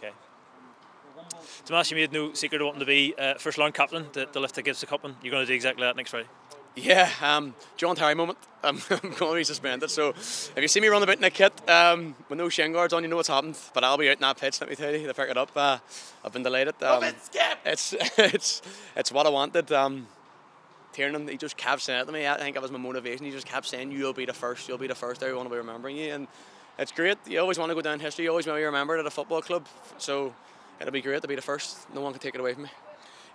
Okay. Tomas, you made no secret of wanting to be first Larne captain to lift the Gibbs Cup, and you're going to do exactly that next Friday. Yeah, John Terry moment. I'm going to be suspended, so if you see me run a bit in a kit with no shin guards on, you know what's happened. But I'll be out in that pitch, let me tell you, to pick it up. I've been delighted. It's what I wanted. Tiernan, he just kept saying it to me. I think that was my motivation. He just kept saying, "You'll be the first. You'll be the first. I want to be remembering you." And it's great. You always want to go down history. You always want to be remembered at a football club. So it'll be great to be the first. No one can take it away from me.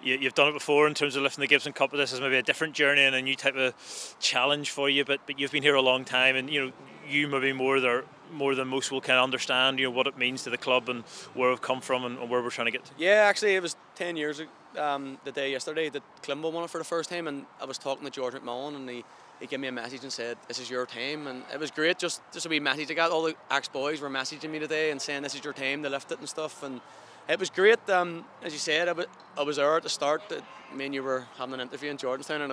You've done it before in terms of lifting the Gibson Cup. This is maybe a different journey and a new type of challenge for you. But you've been here a long time, and you maybe more than most will kind of understand what it means to the club and where we've come from and where we're trying to get to. Yeah, actually, it was 10 years ago. The day yesterday that Climbo won it for the first time, and I was talking to George McMullen, and he gave me a message and said, "This is your time," and it was great. Just a wee message. I got all the ex-boys were messaging me today and saying, "This is your time to lift it" and stuff, and it was great. As you said, I was there at the start. Me and you were having an interview in Jordanstown, and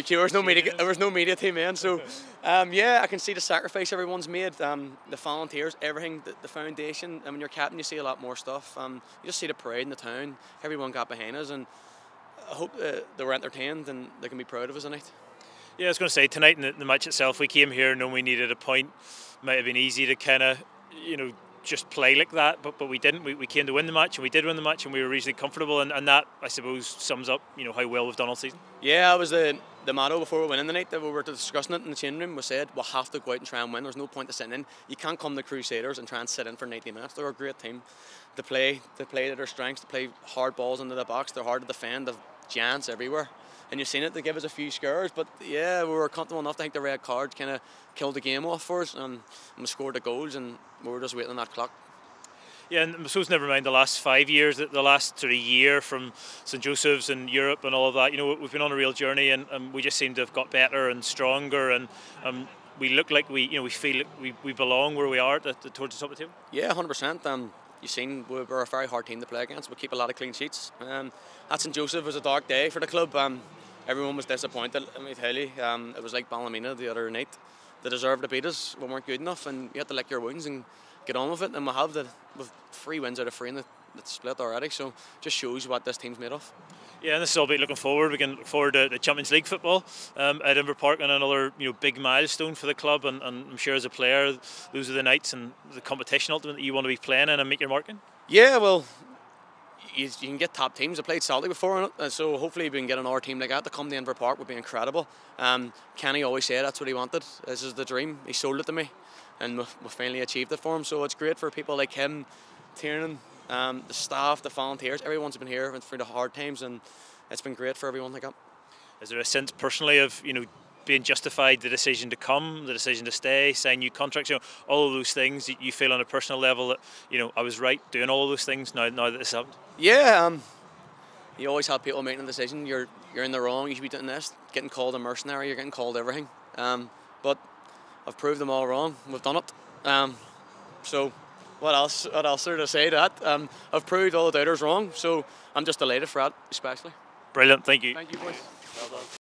there was no media team in. So yeah, I can see the sacrifice everyone's made. The volunteers, everything, the foundation. And when you're captain, you see a lot more stuff. You just see the pride in the town. Everyone got behind us, and I hope they were entertained and they can be proud of us tonight. Yeah, I was going to say, tonight in the match itself, we came here knowing we needed a point. Might have been easy to kind of, just play like that, but we didn't. We came to win the match, and we did win the match, and we were reasonably comfortable, and that, I suppose, sums up how well we've done all season. Yeah, it was the motto before we went in the night that we were discussing it in the changing room. We said we'll have to go out and try and win. There's no point to sitting in. You can't come to Crusaders and try and sit in for 90 minutes. They're a great team. They play to their strengths. They play hard balls into the box. They're hard to defend. They've giants everywhere. And you've seen it, they give us a few scares, but yeah, we were comfortable enough. I think the red card kind of killed the game off for us, and we scored the goals, and we were just waiting on that clock. Yeah, and I suppose never mind the last 5 years, the last sort of year from St Joseph's and Europe and all of that, we've been on a real journey, and we just seem to have got better and stronger, and we look like we feel like we belong where we are towards the top of the table. Yeah, 100%. You've seen we're a very hard team to play against. We keep a lot of clean sheets. At St Joseph was a dark day for the club. Everyone was disappointed. Let me tell you, it was like Ballymena the other night. They deserved to beat us. We weren't good enough, and you had to lick your wounds and get on with it. And we've 3 wins out of 3 in the split already. So just shows what this team's made of. Yeah, and this is all about looking forward. We can look forward to the Champions League football at Inver Park, and another big milestone for the club. And I'm sure as a player, those are the nights and the competition ultimately you want to be playing in and make your mark in. Yeah, well, you can get top teams. I played Celtic before, so hopefully we can get another team like that to come to Inver Park would be incredible. Kenny always said that's what he wanted. This is the dream. He sold it to me, and we finally achieved it for him. So it's great for people like him, Tiernan, the staff, the volunteers. Everyone's been here through the hard times, and it's been great for everyone like that. Is there a sense personally of being justified, the decision to come, the decision to stay, sign new contracts, all of those things you feel on a personal level that I was right doing all of those things now that this happened? Yeah, you always have people making a decision. You're in the wrong. You should be doing this. Getting called a mercenary. You're getting called everything. But I've proved them all wrong. We've done it. So what else? What else are to say to that? I've proved all the doubters wrong. So I'm just delighted for that, especially. Brilliant. Thank you. Thank you, boys. Well done.